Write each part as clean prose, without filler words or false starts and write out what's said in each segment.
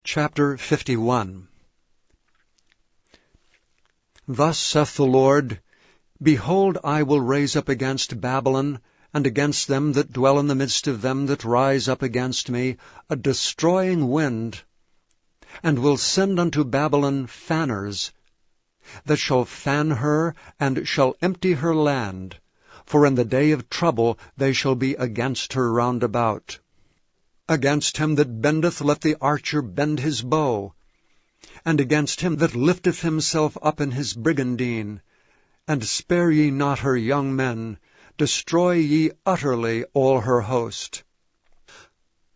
Chapter 51. Thus saith the Lord, Behold, I will raise up against Babylon, and against them that dwell in the midst of them that rise up against me, a destroying wind, and will send unto Babylon fanners, that shall fan her, and shall empty her land, for in the day of trouble they shall be against her round about. Against him that bendeth let the archer bend his bow, and against him that lifteth himself up in his brigandine. And spare ye not her young men, destroy ye utterly all her host.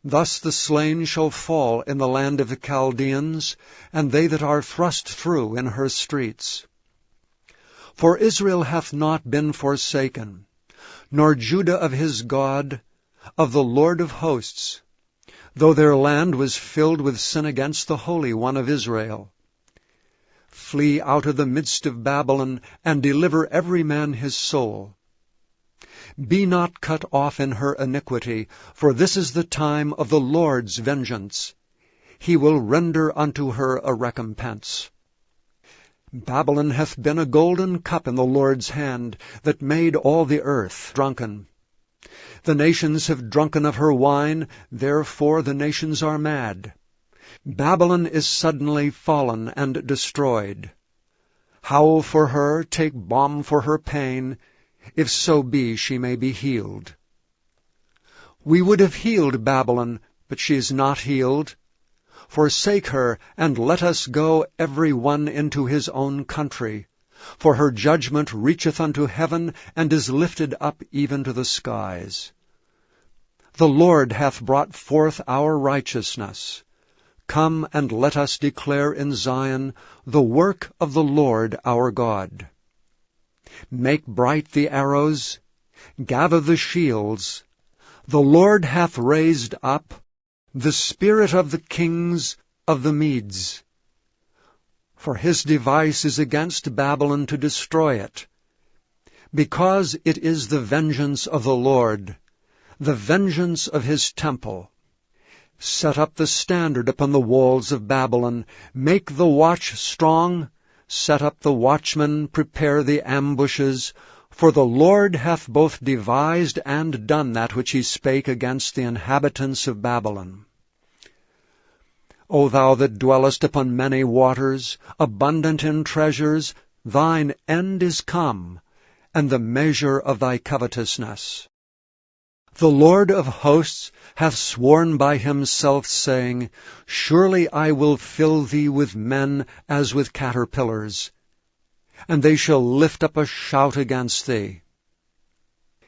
Thus the slain shall fall in the land of the Chaldeans, and they that are thrust through in her streets. For Israel hath not been forsaken, nor Judah of his God, of the Lord of hosts, though their land was filled with sin against the Holy One of Israel. Flee out of the midst of Babylon, and deliver every man his soul. Be not cut off in her iniquity, for this is the time of the Lord's vengeance. He will render unto her a recompense. Babylon hath been a golden cup in the Lord's hand, that made all the earth drunken. The nations have drunken of her wine, therefore the nations are mad. Babylon is suddenly fallen and destroyed. Howl for her, take balm for her pain, if so be she may be healed. We would have healed Babylon, but she is not healed. Forsake her, and let us go every one into his own country. For her judgment reacheth unto heaven, and is lifted up even to the skies. The Lord hath brought forth our righteousness. Come and let us declare in Zion the work of the Lord our God. Make bright the arrows, gather the shields. The Lord hath raised up the spirit of the kings of the Medes. For his device is against Babylon to destroy it, because it is the vengeance of the Lord, the vengeance of his temple. Set up the standard upon the walls of Babylon, make the watch strong, set up the watchmen, prepare the ambushes, for the Lord hath both devised and done that which he spake against the inhabitants of Babylon. O thou that dwellest upon many waters, abundant in treasures, thine end is come, and the measure of thy covetousness. The Lord of hosts hath sworn by himself, saying, Surely I will fill thee with men as with caterpillars, and they shall lift up a shout against thee.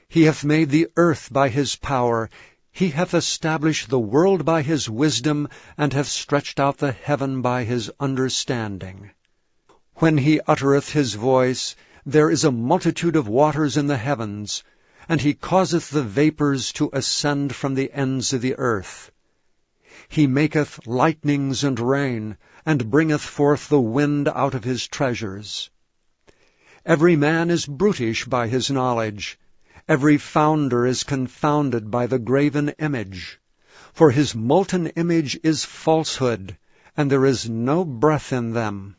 He hath made the earth by his power, he hath established the world by his wisdom, and hath stretched out the heaven by his understanding. When he uttereth his voice, there is a multitude of waters in the heavens, and he causeth the vapors to ascend from the ends of the earth. He maketh lightnings and rain, and bringeth forth the wind out of his treasures. Every man is brutish by his knowledge. Every founder is confounded by the graven image. For his molten image is falsehood, and there is no breath in them.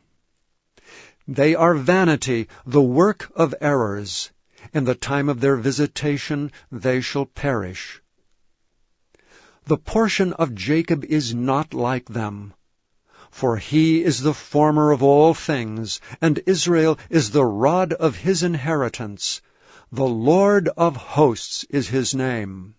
They are vanity, the work of errors. In the time of their visitation they shall perish. The portion of Jacob is not like them, for he is the former of all things, and Israel is the rod of his inheritance. The Lord of hosts is his name.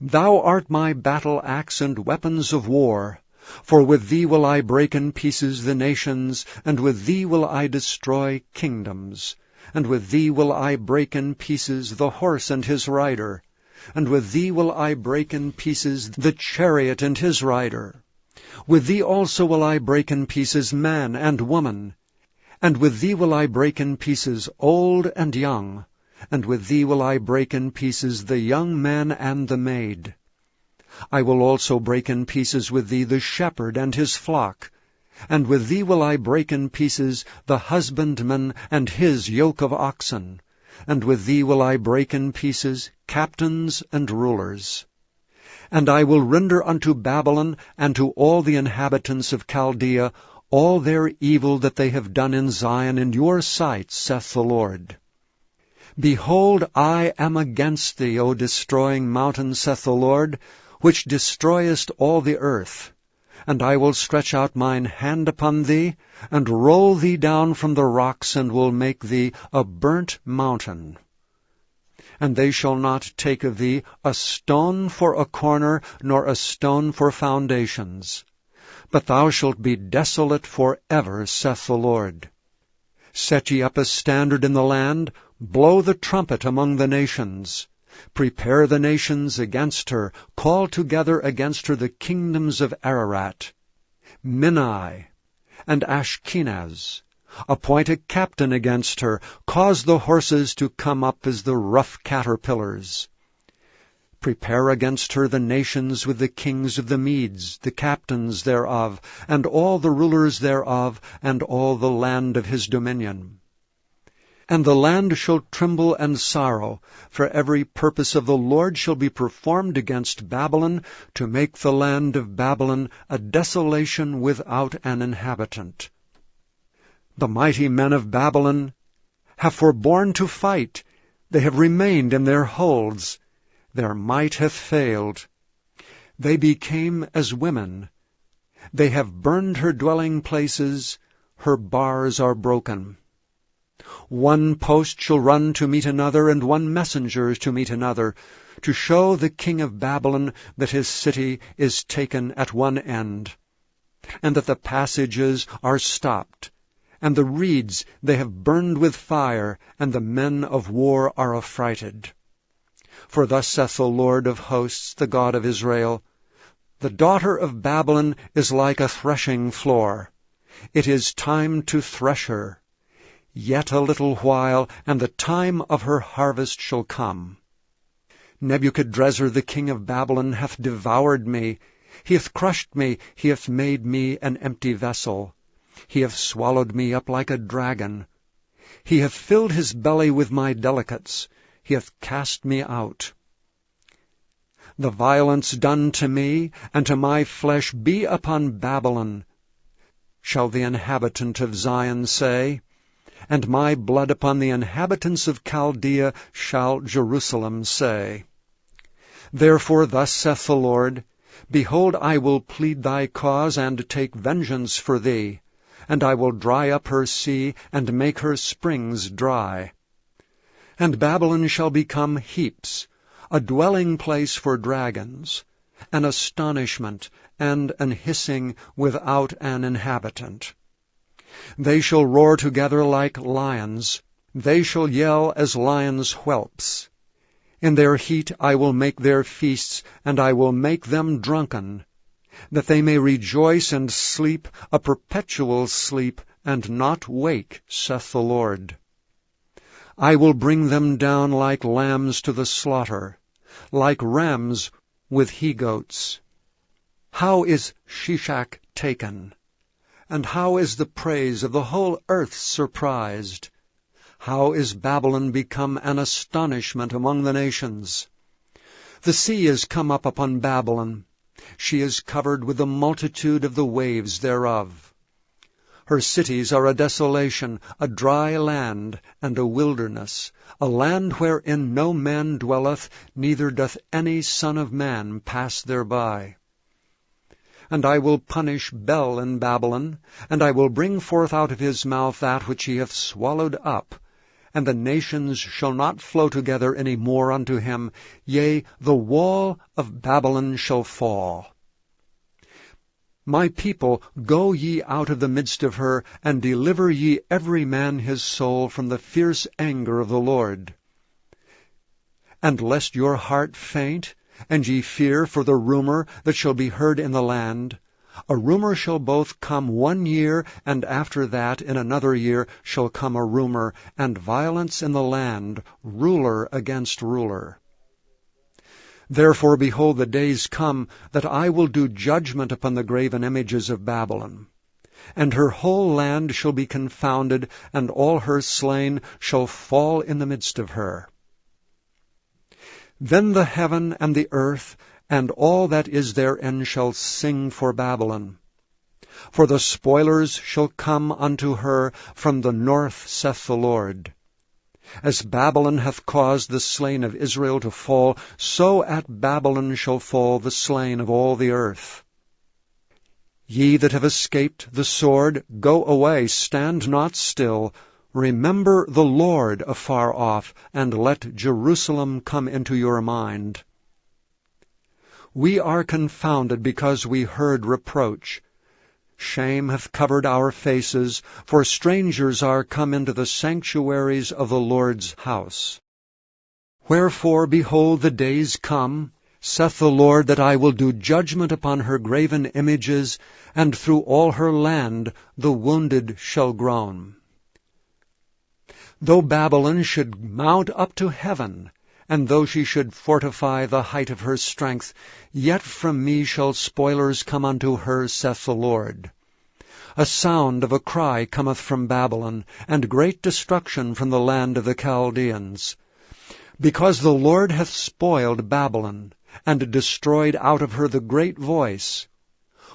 Thou art my battle-axe and weapons of war, for with thee will I break in pieces the nations, and with thee will I destroy kingdoms. And with thee will I break in pieces the horse and his rider, and with thee will I break in pieces the chariot and his rider. With thee also will I break in pieces man and woman, and with thee will I break in pieces old and young, and with thee will I break in pieces the young man and the maid. I will also break in pieces with thee the shepherd and his flock, and with thee will I break in pieces the husbandman and his yoke of oxen, and with thee will I break in pieces captains and rulers. And I will render unto Babylon and to all the inhabitants of Chaldea all their evil that they have done in Zion in your sight, saith the Lord. Behold, I am against thee, O destroying mountain, saith the Lord, which destroyest all the earth. And I will stretch out mine hand upon thee, and roll thee down from the rocks, and will make thee a burnt mountain. And they shall not take of thee a stone for a corner, nor a stone for foundations. But thou shalt be desolate for ever, saith the Lord. Set ye up a standard in the land, blow the trumpet among the nations. Prepare the nations against her, call together against her the kingdoms of Ararat, Minai, and Ashkenaz. Appoint a captain against her, cause the horses to come up as the rough caterpillars. Prepare against her the nations with the kings of the Medes, the captains thereof, and all the rulers thereof, and all the land of his dominion. And the land shall tremble and sorrow, for every purpose of the Lord shall be performed against Babylon, to make the land of Babylon a desolation without an inhabitant. The mighty men of Babylon have forborne to fight, they have remained in their holds. Their might hath failed. They became as women. They have burned her dwelling places, her bars are broken. One post shall run to meet another, and one messenger to meet another, to show the king of Babylon that his city is taken at one end, and that the passages are stopped, and the reeds they have burned with fire, and the men of war are affrighted. For thus saith the Lord of hosts, the God of Israel, The daughter of Babylon is like a threshing floor. It is time to thresh her. Yet a little while, and the time of her harvest shall come. Nebuchadrezzar the king of Babylon hath devoured me. He hath crushed me, he hath made me an empty vessel. He hath swallowed me up like a dragon. He hath filled his belly with my delicates. He hath cast me out. The violence done to me, and to my flesh, be upon Babylon, shall the inhabitant of Zion say, and my blood upon the inhabitants of Chaldea shall Jerusalem say. Therefore thus saith the Lord, Behold, I will plead thy cause, and take vengeance for thee, and I will dry up her sea, and make her springs dry. And Babylon shall become heaps, a dwelling place for dragons, an astonishment, and an hissing without an inhabitant. They shall roar together like lions, they shall yell as lions' whelps. In their heat I will make their feasts, and I will make them drunken, that they may rejoice and sleep, a perpetual sleep, and not wake, saith the Lord. I will bring them down like lambs to the slaughter, like rams with he-goats. How is Shishak taken? And how is the praise of the whole earth surprised? How is Babylon become an astonishment among the nations? The sea is come up upon Babylon. She is covered with the multitude of the waves thereof. Her cities are a desolation, a dry land, and a wilderness, a land wherein no man dwelleth, neither doth any son of man pass thereby. And I will punish Bel in Babylon, and I will bring forth out of his mouth that which he hath swallowed up, and the nations shall not flow together any more unto him. Yea, the wall of Babylon shall fall. My people, go ye out of the midst of her, and deliver ye every man his soul from the fierce anger of the Lord. And lest your heart faint, and ye fear for the rumor that shall be heard in the land, a rumor shall both come 1 year, and after that in another year shall come a rumor, and violence in the land, ruler against ruler. Therefore, behold, the days come that I will do judgment upon the graven images of Babylon. And her whole land shall be confounded, and all her slain shall fall in the midst of her. Then the heaven and the earth and all that is therein shall sing for Babylon. For the spoilers shall come unto her from the north, saith the Lord. As Babylon hath caused the slain of Israel to fall, so at Babylon shall fall the slain of all the earth. Ye that have escaped the sword, go away, stand not still. Remember the Lord afar off, and let Jerusalem come into your mind. We are confounded because we heard reproach. Shame hath covered our faces, for strangers are come into the sanctuaries of the Lord's house. Wherefore, behold, the days come, saith the Lord, that I will do judgment upon her graven images, and through all her land the wounded shall groan. Though Babylon should mount up to heaven, and though she should fortify the height of her strength, yet from me shall spoilers come unto her, saith the Lord. A sound of a cry cometh from Babylon, and great destruction from the land of the Chaldeans. Because the Lord hath spoiled Babylon, and destroyed out of her the great voice.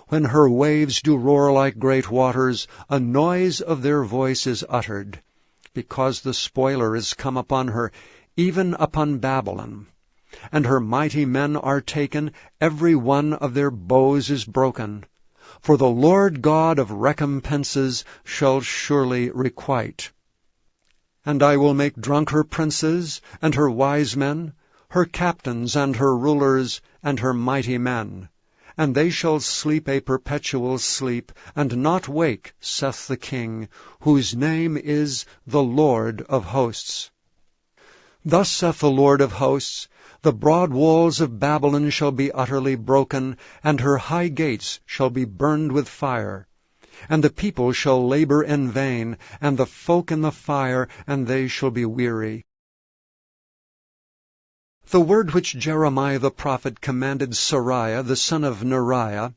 When her waves do roar like great waters, a noise of their voice is uttered. Because the spoiler is come upon her, even upon Babylon. And her mighty men are taken, every one of their bows is broken. For the Lord God of recompenses shall surely requite. And I will make drunk her princes, and her wise men, her captains, and her rulers, and her mighty men. And they shall sleep a perpetual sleep, and not wake, saith the King, whose name is the Lord of hosts. Thus saith the Lord of hosts, the broad walls of Babylon shall be utterly broken, and her high gates shall be burned with fire. And the people shall labor in vain, and the folk in the fire, and they shall be weary. The word which Jeremiah the prophet commanded Seraiah the son of Neriah,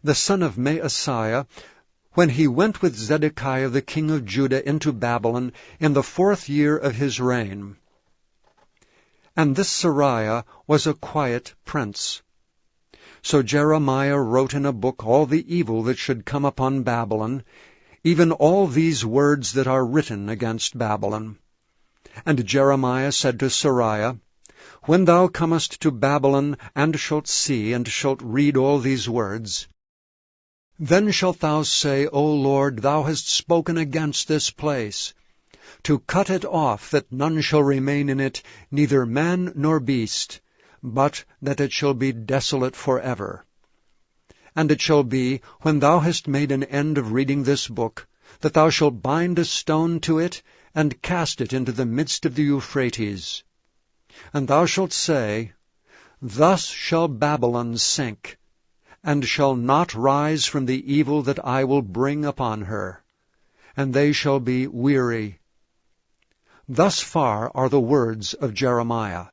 the son of Maaseiah, when he went with Zedekiah the king of Judah into Babylon in the 4th year of his reign. And this Seraiah was a quiet prince. So Jeremiah wrote in a book all the evil that should come upon Babylon, even all these words that are written against Babylon. And Jeremiah said to Seraiah, When thou comest to Babylon, and shalt see, and shalt read all these words, then shalt thou say, O Lord, thou hast spoken against this place, to cut it off, that none shall remain in it, neither man nor beast, but that it shall be desolate forever. And it shall be, when thou hast made an end of reading this book, that thou shalt bind a stone to it, and cast it into the midst of the Euphrates. And thou shalt say, Thus shall Babylon sink, and shall not rise from the evil that I will bring upon her, and they shall be weary. Thus far are the words of Jeremiah.